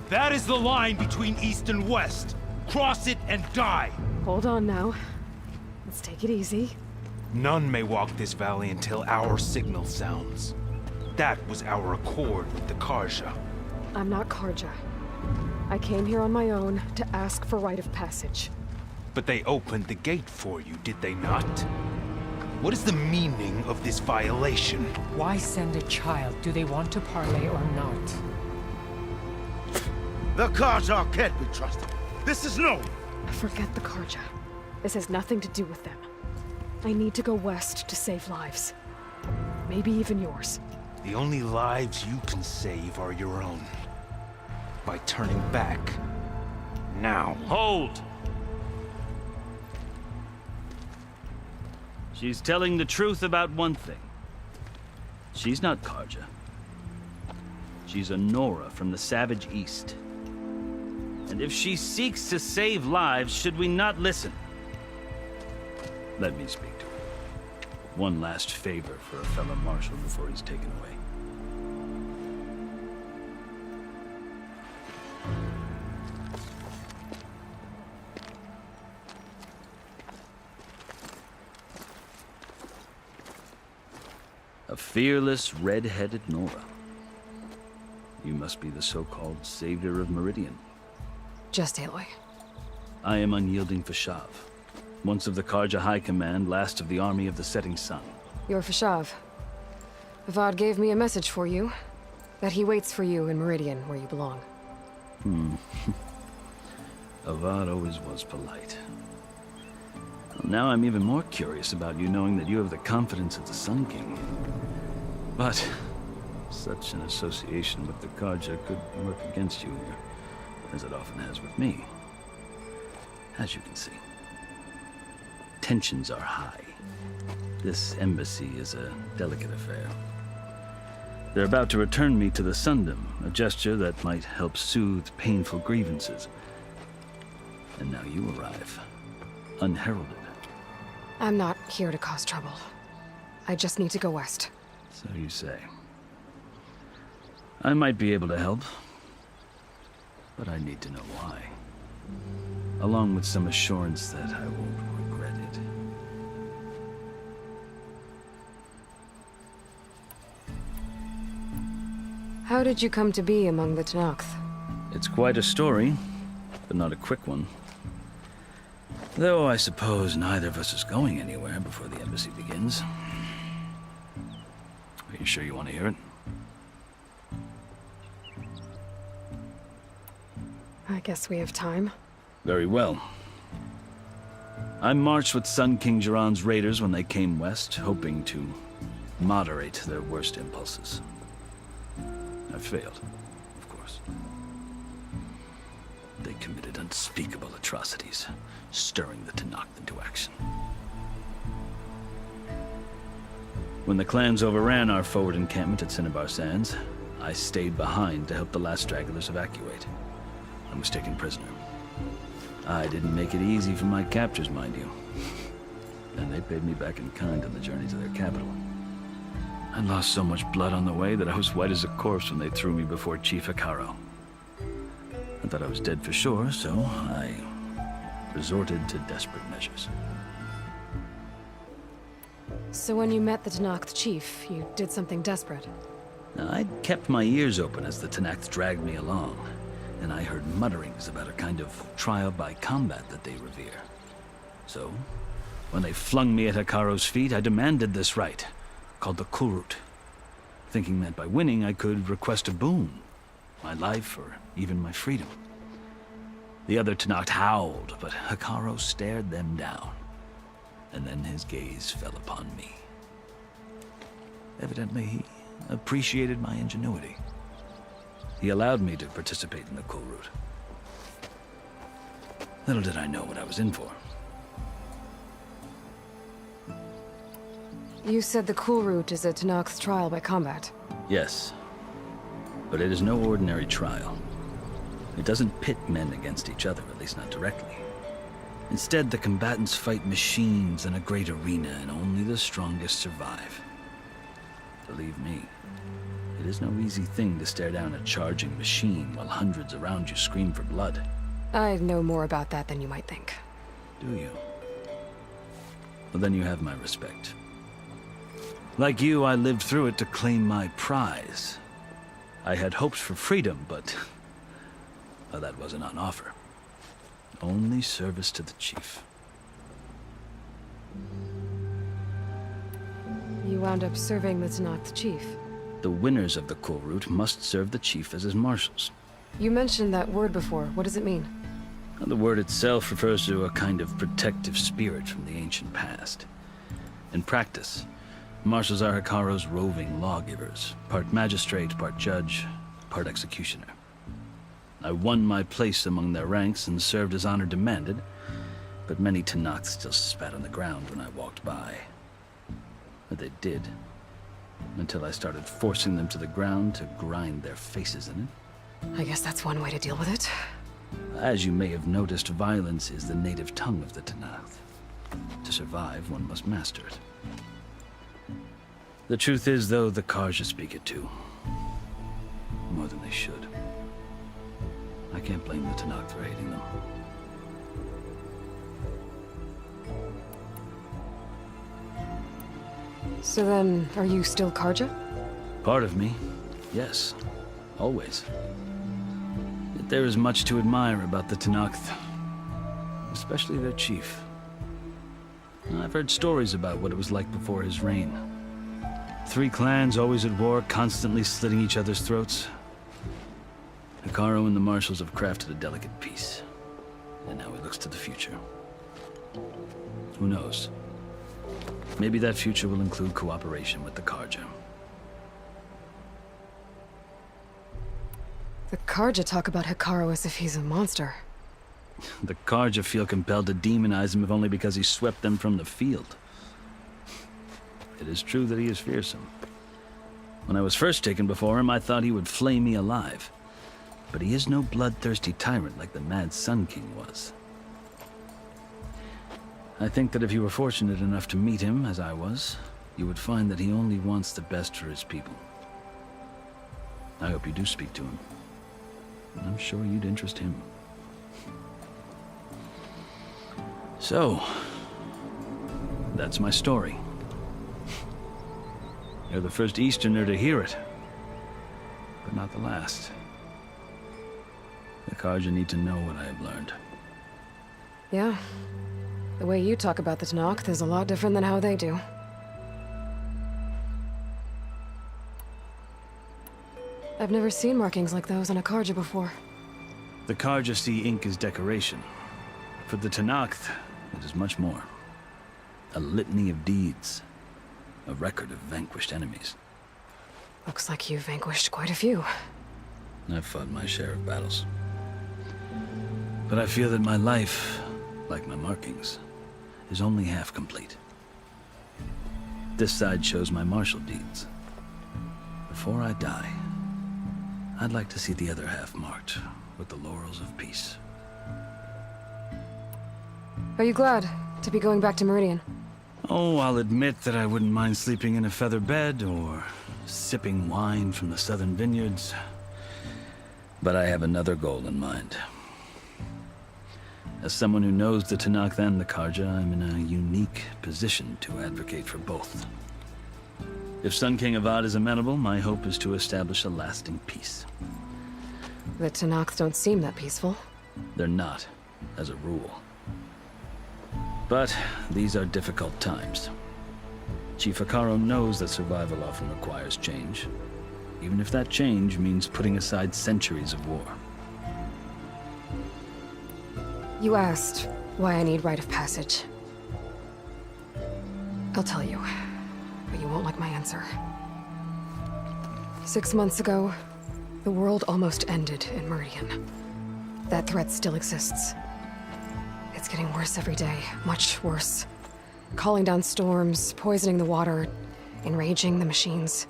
That is the line between East and West. Cross it and die. Hold on now. Let's take it easy. None may walk this valley until our signal sounds. That was our accord with the Karja. I'm not Karja. I came here on my own to ask for rite of passage. But they opened the gate for you, did they not? What is the meaning of this violation? Why send a child? Do they want to parley or not? The Karja can't be trusted. This is known. Forget the Karja. This has nothing to do with them. I need to go west to save lives. Maybe even yours. The only lives you can save are your own. By turning back. Now. Hold! She's telling the truth about one thing. She's not Karja. She's a Nora from the Savage East. And if she seeks to save lives, should we not listen? Let me speak to her. One last favor for a fellow marshal before he's taken away. A fearless, red-headed Nora. You must be the so-called savior of Meridian. Just Aloy. I am Unyielding Fashav, once of the Karja High Command, last of the army of the Setting Sun. You're Fashav. Avad gave me a message for you. That he waits for you in Meridian, where you belong. Avad always was polite. Well, now I'm even more curious about you knowing that you have the confidence of the Sun King. But such an association with the Karja could work against you here, as it often has with me. As you can see, tensions are high. This embassy is a delicate affair. They're about to return me to the Sundom, a gesture that might help soothe painful grievances. And now you arrive, unheralded. I'm not here to cause trouble. I just need to go west. So you say. I might be able to help, but I need to know why. Along with some assurance that I won't regret it. How did you come to be among the Tenakth? It's quite a story, but not a quick one. Though I suppose neither of us is going anywhere before the embassy begins. Are you sure you want to hear it? I guess we have time. Very well. I marched with Sun King Jiran's raiders when they came west, hoping to moderate their worst impulses. I failed, of course. They committed unspeakable atrocities, stirring the Tenakth into action. When the clans overran our forward encampment at Cinnabar Sands, I stayed behind to help the last stragglers evacuate. I was taken prisoner. I didn't make it easy for my captors, mind you. And they paid me back in kind on the journey to their capital. I lost so much blood on the way that I was white as a corpse when they threw me before Chief Hikaru. I thought I was dead for sure, so I resorted to desperate measures. So when you met the Tenakth chief, you did something desperate? Now, I'd kept my ears open as the Tenakth dragged me along, and I heard mutterings about a kind of trial by combat that they revere. So, when they flung me at Hikaru's feet, I demanded this right, called the Kulrut, thinking that by winning I could request a boon, my life or even my freedom. The other Tenakth howled, but Hikaru stared them down, and then his gaze fell upon me. Evidently, he appreciated my ingenuity. He allowed me to participate in the Kulrut. Little did I know what I was in for. You said the Kulrut is a Tenakth trial by combat. Yes, but it is no ordinary trial. It doesn't pit men against each other, at least not directly. Instead, the combatants fight machines in a great arena, and only the strongest survive. Believe me, It is no easy thing to stare down a charging machine while hundreds around you scream for blood. I know more about that than you might think. Do you? Well, then you have my respect. Like you, I lived through it to claim my prize. I had hopes for freedom, but well, that wasn't on offer. Only service to the chief. You wound up serving the Tanakh chief. The winners of the Cool Route must serve the chief as his marshals. You mentioned that word before. What does it mean? The word itself refers to a kind of protective spirit from the ancient past. In practice, marshals are Hikaru's roving lawgivers, part magistrate, part judge, part executioner. I won my place among their ranks and served as honor demanded, but many Tanakh still spat on the ground when I walked by. But they did, until I started forcing them to the ground to grind their faces in it. I guess that's one way to deal with it. As you may have noticed, violence is the native tongue of the Tanakh. To survive, one must master it. The truth is, though, the Karja speak it too. More than they should. I can't blame the Tanakh for hating them. So then, are you still Karja? Part of me, yes. Always. Yet there is much to admire about the Tanakh, especially their chief. I've heard stories about what it was like before his reign. 3 clans always at war, constantly slitting each other's throats. Hikaru and the marshals have crafted a delicate peace, and now he looks to the future. Who knows? Maybe that future will include cooperation with the Karja. The Karja talk about Hikaru as if he's a monster. The Karja feel compelled to demonize him if only because he swept them from the field. It is true that he is fearsome. When I was first taken before him, I thought he would flay me alive. But he is no bloodthirsty tyrant like the Mad Sun King was. I think that if you were fortunate enough to meet him, as I was, you would find that he only wants the best for his people. I hope you do speak to him. I'm sure you'd interest him. So, that's my story. You're the first Easterner to hear it, but not the last. The Karja need to know what I have learned. Yeah. The way you talk about the Tanakh is a lot different than how they do. I've never seen markings like those on a Karja before. The Karja see ink as decoration. For the Tanakh, it is much more. A litany of deeds. A record of vanquished enemies. Looks like you've vanquished quite a few. I've fought my share of battles. But I feel that my life, like my markings, is only half complete. This side shows my martial deeds. Before I die, I'd like to see the other half marked with the laurels of peace. Are you glad to be going back to Meridian? Oh, I'll admit that I wouldn't mind sleeping in a feather bed or sipping wine from the southern vineyards. But I have another goal in mind. As someone who knows the Tanakh and the Karja, I'm in a unique position to advocate for both. If Sun King Avad is amenable, my hope is to establish a lasting peace. The Tanakh don't seem that peaceful. They're not, as a rule. But these are difficult times. Chief Hikaru knows that survival often requires change, even if that change means putting aside centuries of war. You asked why I need rite of passage. I'll tell you, but you won't like my answer. 6 months ago, the world almost ended in Meridian. That threat still exists. It's getting worse every day, much worse. Calling down storms, poisoning the water, enraging the machines.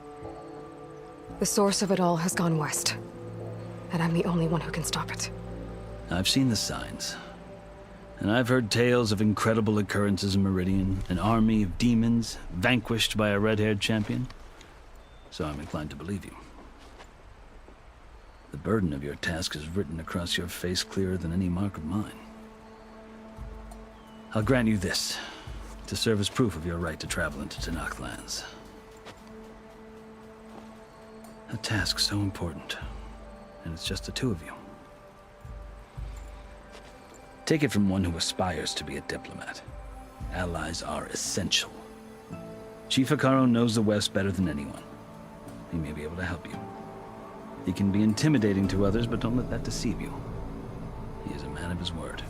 The source of it all has gone west, and I'm the only one who can stop it. I've seen the signs. And I've heard tales of incredible occurrences in Meridian, an army of demons vanquished by a red-haired champion. So I'm inclined to believe you. The burden of your task is written across your face clearer than any mark of mine. I'll grant you this, to serve as proof of your right to travel into Tenakth lands. A task so important, and it's just the two of you. Take it from one who aspires to be a diplomat. Allies are essential. Chief Hekarro knows the West better than anyone. He may be able to help you. He can be intimidating to others, but don't let that deceive you. He is a man of his word.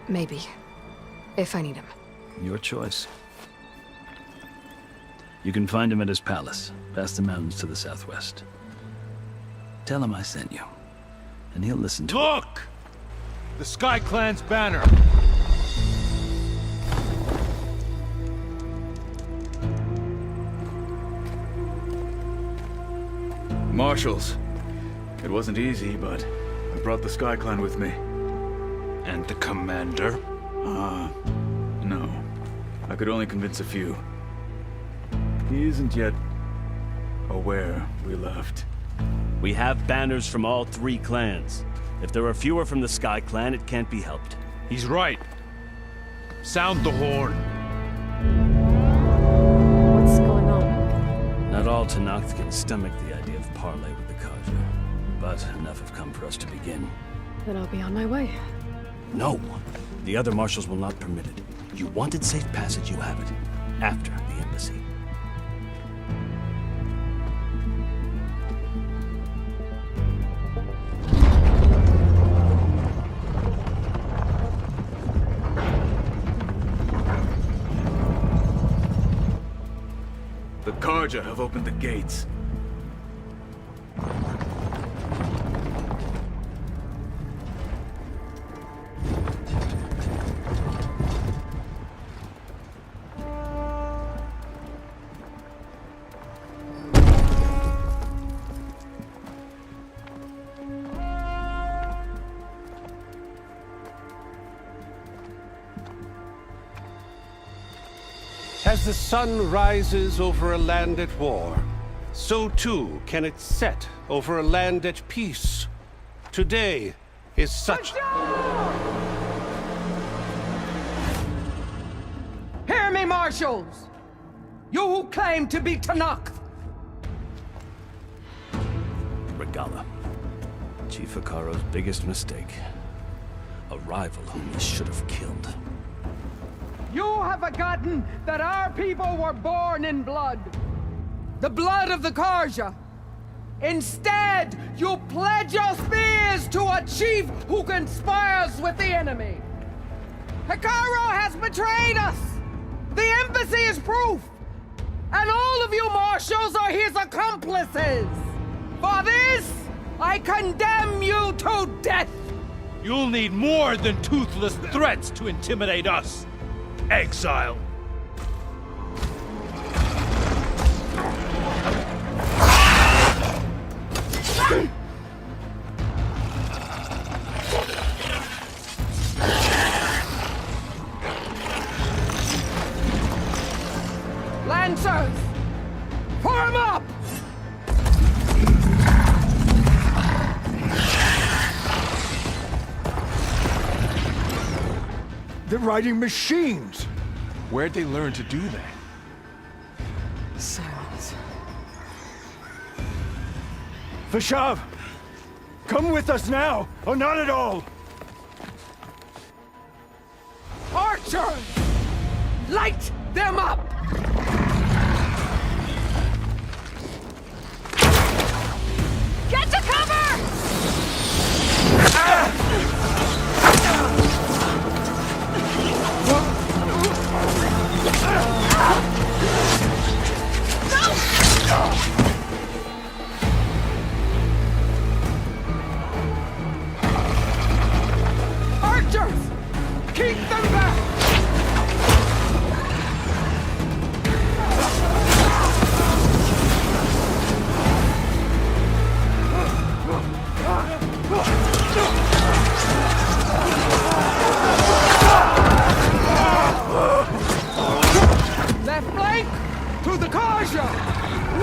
Maybe. If I need him. Your choice. You can find him at his palace, past the mountains to the southwest. Tell him I sent you, and he'll listen to it. Look! The Sky Clan's banner. Marshals. It wasn't easy, but I brought the Sky Clan with me. And the commander? No. I could only convince a few. He isn't yet aware we left. We have banners from all 3 clans. If there are fewer from the Sky Clan, it can't be helped. He's right. Sound the horn. What's going on? Not all Tenakth can stomach the idea of parley with the Carja, but enough have come for us to begin. Then I'll be on my way. No! The other marshals will not permit it. You wanted safe passage, you have it. After the embassy. The Carja have opened the gates. As the sun rises over a land at war, so too can it set over a land at peace. Today is such... Hear me, marshals! You who claim to be Tenakth! Regala. Chief Hekarro's biggest mistake. A rival whom he should have killed. You have forgotten that our people were born in blood. The blood of the Carja. Instead, you pledge your spears to a chief who conspires with the enemy. Hekarro has betrayed us. The embassy is proof. And all of you marshals are his accomplices. For this, I condemn you to death. You'll need more than toothless threats to intimidate us. Exile. Lancers, form up! They're riding machines. Where'd they learn to do that? Silence. Vashav! Come with us now, or not at all! Archers! Light them up! Get to cover! Archers! Keep them back! Left flank to the Carja!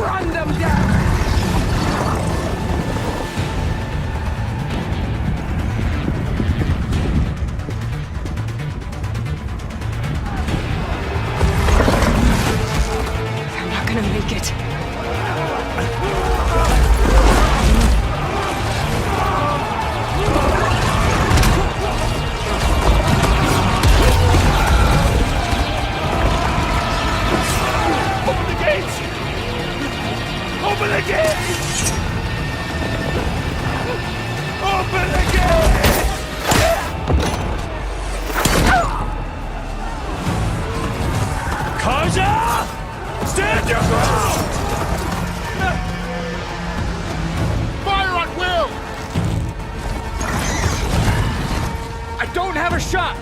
Run them down! make it. Open the gates! Open the gates! Open the gates! Kaja! Stand your ground! Fire at will! I don't have a shot!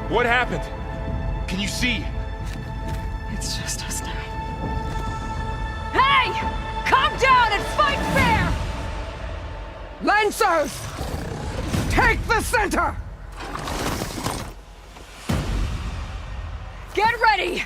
What happened? Can you see? It's just us now. Hey! Calm down and fight fair! Lancers! Take the center! Get ready!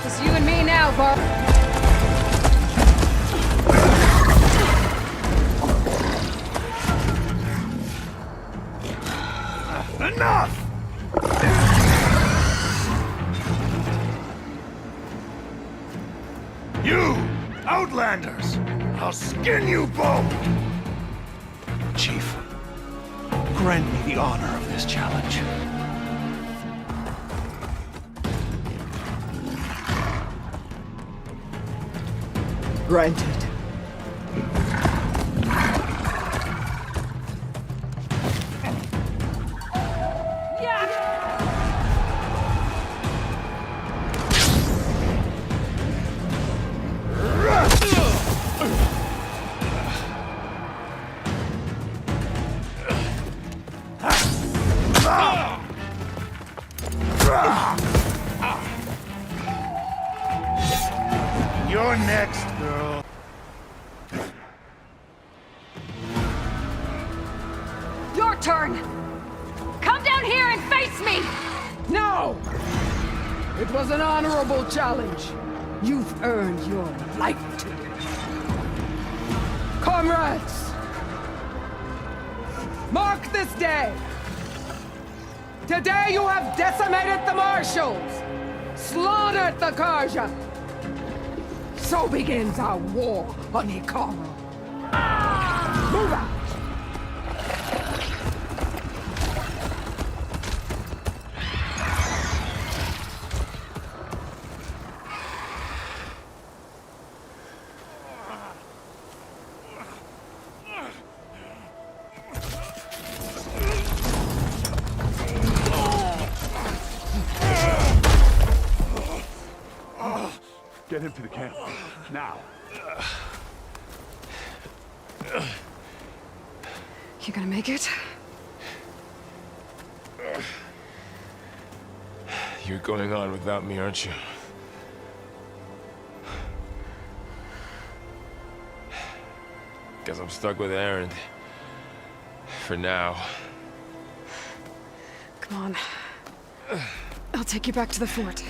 Just you and me now, Bar. Enough! You, Outlanders! I'll skin you both! Chief, grant me the honor of this challenge. Granted. You're next, girl. Your turn! Come down here and face me! No! It was an honorable challenge. You've earned your life today. Comrades! Mark this day! Today you have decimated the Marshals! Slaughtered the Karja! So begins our war on Hikaru. Move out! Get him to the camp. Now. You gonna make it? You're going on without me, aren't you? Guess I'm stuck with Aaron. For now. Come on. I'll take you back to the fort.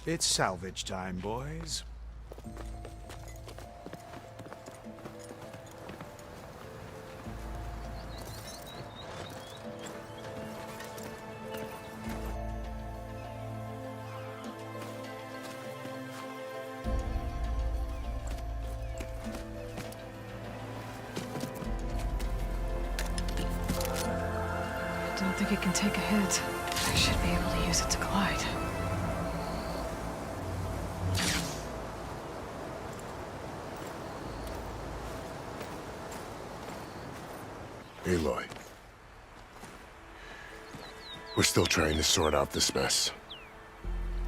It's salvage time, boys. I don't think it can take a hit. I should be able to use it to glide. Aloy. We're still trying to sort out this mess.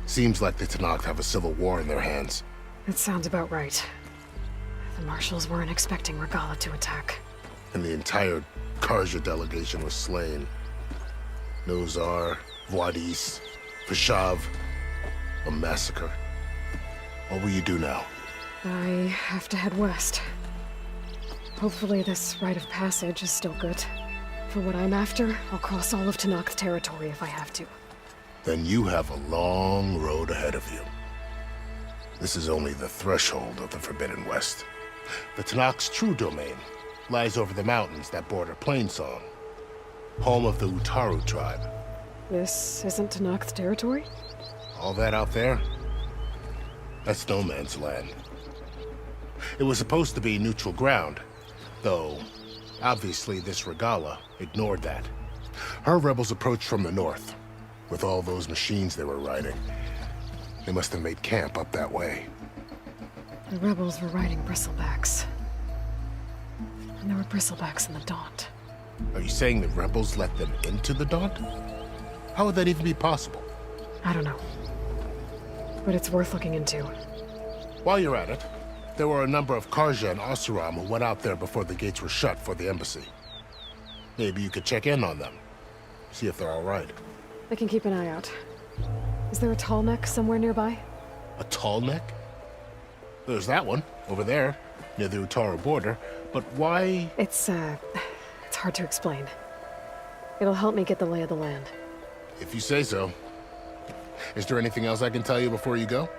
Seems like the Tenakth have a civil war in their hands. That sounds about right. The marshals weren't expecting Regalla to attack. And the entire Karja delegation was slain. Nozar, Vladis, Vashav, a massacre. What will you do now? I have to head west. Hopefully this rite of passage is still good. For what I'm after, I'll cross all of Tenakth territory if I have to. Then you have a long road ahead of you. This is only the threshold of the Forbidden West. The Tenakth's true domain lies over the mountains that border Plainsong, home of the Utaru tribe. This isn't Tenakth territory? All that out there? That's no man's land. It was supposed to be neutral ground, though obviously this Regalla ignored that. Her rebels approached from the north, with all those machines they were riding. They must have made camp up that way. The rebels were riding bristlebacks. And there were bristlebacks in the Daunt. Are you saying the rebels let them into the Daunt? How would that even be possible? I don't know. But it's worth looking into. While you're at it, there were a number of Karja and Oseram who went out there before the gates were shut for the embassy. Maybe you could check in on them. See if they're all right. I can keep an eye out. Is there a tall neck somewhere nearby? A tall neck? There's that one, over there, near the Utaru border. But why? It's hard to explain. It'll help me get the lay of the land. If you say so. Is there anything else I can tell you before you go?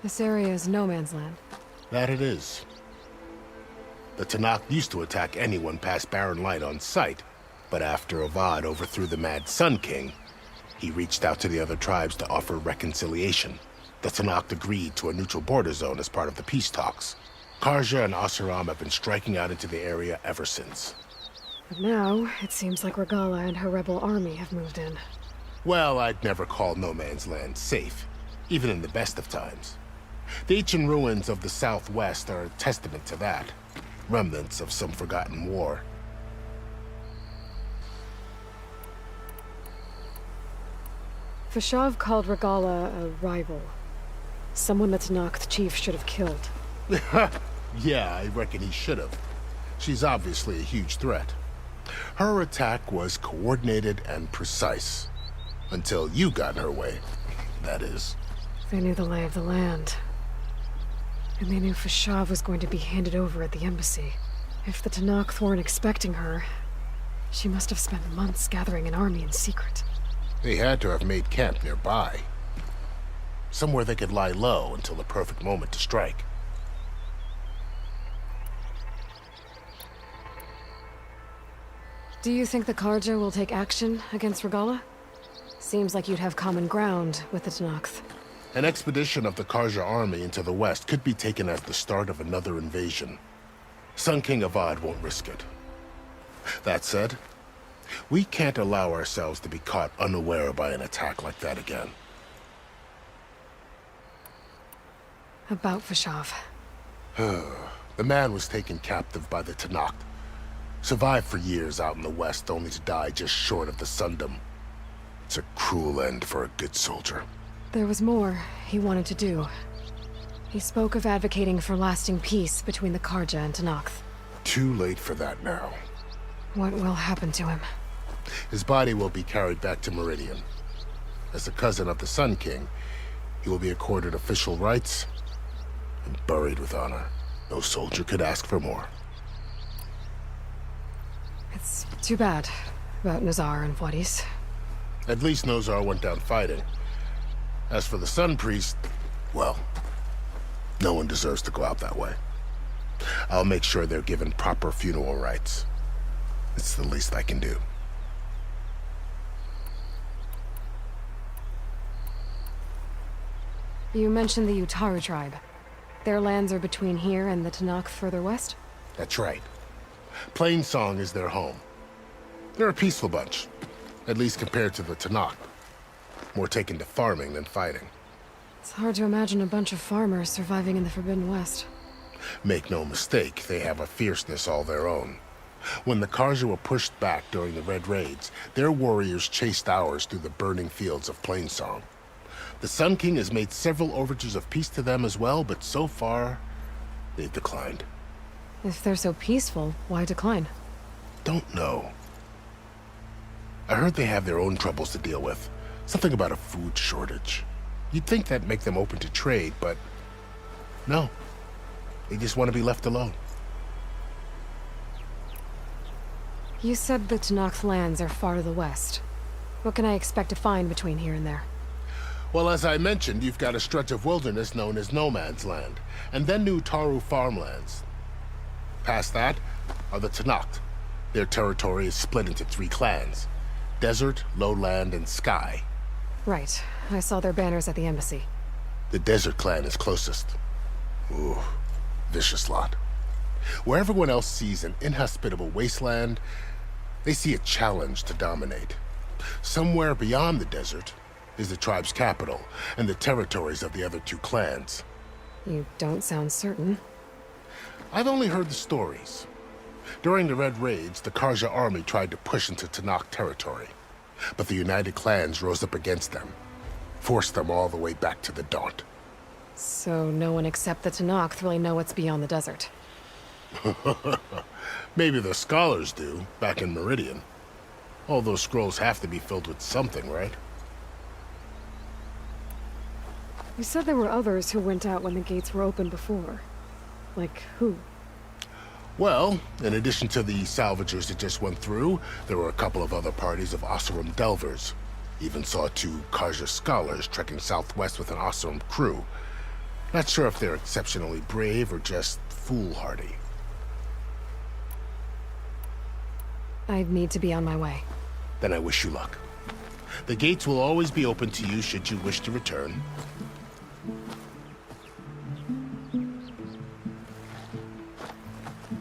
This area is no man's land. That it is. The Tenakth used to attack anyone past Barren Light on sight, but after Avad overthrew the Mad Sun King, he reached out to the other tribes to offer reconciliation. The Tenakth agreed to a neutral border zone as part of the peace talks. Karja and Oseram have been striking out into the area ever since. But now, it seems like Regalla and her rebel army have moved in. Well, I'd never call no man's land safe, even in the best of times. The ancient ruins of the southwest are a testament to that. Remnants of some forgotten war. Vashav called Regalla a rival. Someone the Tenakth chief should have killed. Yeah, I reckon he should have. She's obviously a huge threat. Her attack was coordinated and precise. Until you got in her way, that is. They knew the lay of the land. And they knew Vashav was going to be handed over at the embassy. If the Tenakth weren't expecting her, she must have spent months gathering an army in secret. They had to have made camp nearby. Somewhere they could lie low until the perfect moment to strike. Do you think the Karja will take action against Regalla? Seems like you'd have common ground with the Tenakth. An expedition of the Karja army into the west could be taken as the start of another invasion. Sun King Avad won't risk it. That said, we can't allow ourselves to be caught unaware by an attack like that again. About Vashav. The man was taken captive by the Tenakth. Survived for years out in the west, only to die just short of the Sundom. It's a cruel end for a good soldier. There was more he wanted to do. He spoke of advocating for lasting peace between the Karja and Tenakth. Too late for that now. What will happen to him? His body will be carried back to Meridian. As a cousin of the Sun King, he will be accorded official rights and buried with honor. No soldier could ask for more. It's too bad about Nazar and Wadis. At least Nozar went down fighting. As for the Sun Priest, well, no one deserves to go out that way. I'll make sure they're given proper funeral rites. It's the least I can do. You mentioned the Utaru tribe. Their lands are between here and the Tanakh further west? That's right. Plainsong is their home. They're a peaceful bunch, at least compared to the Tanakh. More taken to farming than fighting. It's hard to imagine a bunch of farmers surviving in the Forbidden West. Make no mistake, they have a fierceness all their own. When the Karja were pushed back during the Red Raids, their warriors chased ours through the burning fields of Plainsong. The Sun King has made several overtures of peace to them as well, but so far, they've declined. If they're so peaceful, why decline? Don't know. I heard they have their own troubles to deal with. Something about a food shortage. You'd think that'd make them open to trade, but no. They just want to be left alone. You said the Tanakh's lands are far to the west. What can I expect to find between here and there? Well, as I mentioned, you've got a stretch of wilderness known as No Man's Land, and then new Taru farmlands. Past that are the Tanakh. Their territory is split into 3 clans: Desert, Lowland, and Sky. Right. I saw their banners at the embassy. The Desert clan is closest. Ooh, vicious lot. Where everyone else sees an inhospitable wasteland, they see a challenge to dominate. Somewhere beyond the desert is the tribe's capital and the territories of the other 2 clans. You don't sound certain. I've only heard the stories. During the Red Raids, the Karja army tried to push into Tanakh territory, but the united clans rose up against them, forced them all the way back to the Daunt. So no one except the Tanakh really know what's beyond the desert. Maybe the scholars do, back in Meridian. All those scrolls have to be filled with something, right? You said there were others who went out when the gates were open before. Like who? Well, in addition to the salvagers that just went through, there were a couple of other parties of Oseram delvers. Even saw 2 Karja scholars trekking southwest with an Oseram crew. Not sure if they're exceptionally brave or just foolhardy. I need to be on my way. Then I wish you luck. The gates will always be open to you should you wish to return.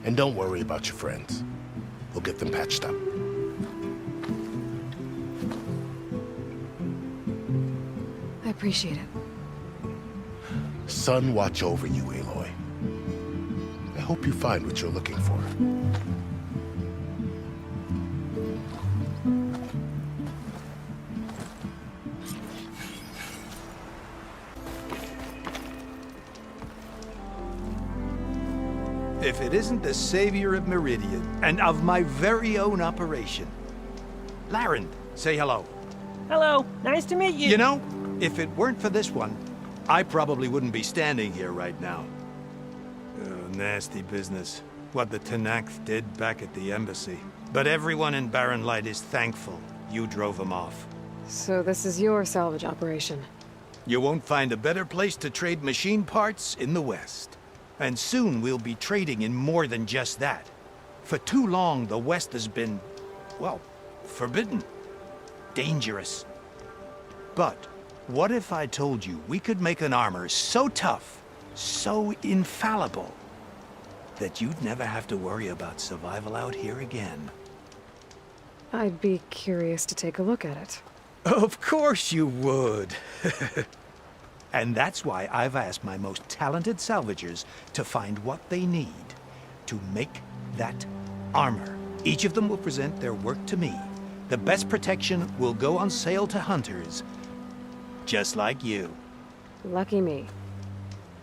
And don't worry about your friends. We'll get them patched up. I appreciate it. Sun watch over you, Aloy. I hope you find what you're looking for. If it isn't the savior of Meridian, and of my very own operation. Laren, say hello. Hello, nice to meet you. You know, if it weren't for this one, I probably wouldn't be standing here right now. Oh, nasty business. What the Tanakh did back at the embassy. But everyone in Barren Light is thankful you drove them off. So this is your salvage operation? You won't find a better place to trade machine parts in the West. And soon we'll be trading in more than just that. For too long, the West has been, well, forbidden. Dangerous. But what if I told you we could make an armor so tough, so infallible, that you'd never have to worry about survival out here again? I'd be curious to take a look at it. Of course you would. And that's why I've asked my most talented salvagers to find what they need to make that armor. Each of them will present their work to me. The best protection will go on sale to hunters, just like you. Lucky me.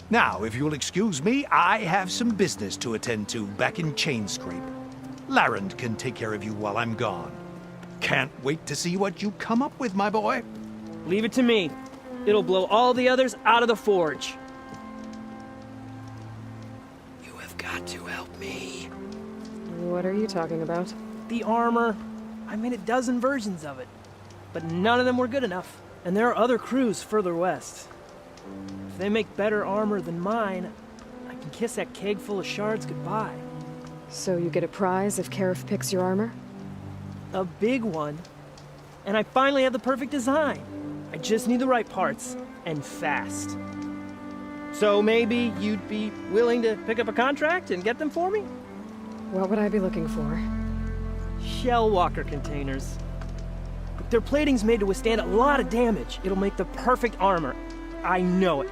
Now, if you'll excuse me, I have some business to attend to back in Chainscrape. Laren can take care of you while I'm gone. Can't wait to see what you come up with, my boy. Leave it to me. It'll blow all the others out of the forge. You have got to help me. What are you talking about? the armor. I made a dozen versions of it, but none of them were good enough. And there are other crews further west. If they make better armor than mine, I can kiss that keg full of shards goodbye. So you get a prize if Karif picks your armor? A big one. And I finally have the perfect design. I just need the right parts, and fast. So maybe you'd be willing to pick up a contract and get them for me? What would I be looking for? Shell walker containers. Their plating's made to withstand a lot of damage. It'll make the perfect armor. I know it.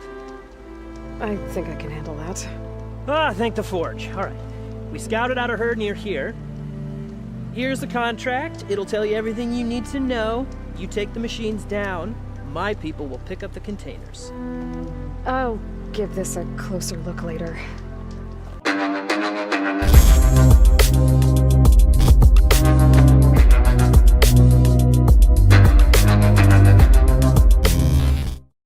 I think I can handle that. Ah, thank the Forge. All right. We scouted out a herd near here. Here's the contract. It'll tell you everything you need to know. You take the machines down. My people will pick up the containers. I'll give this a closer look later.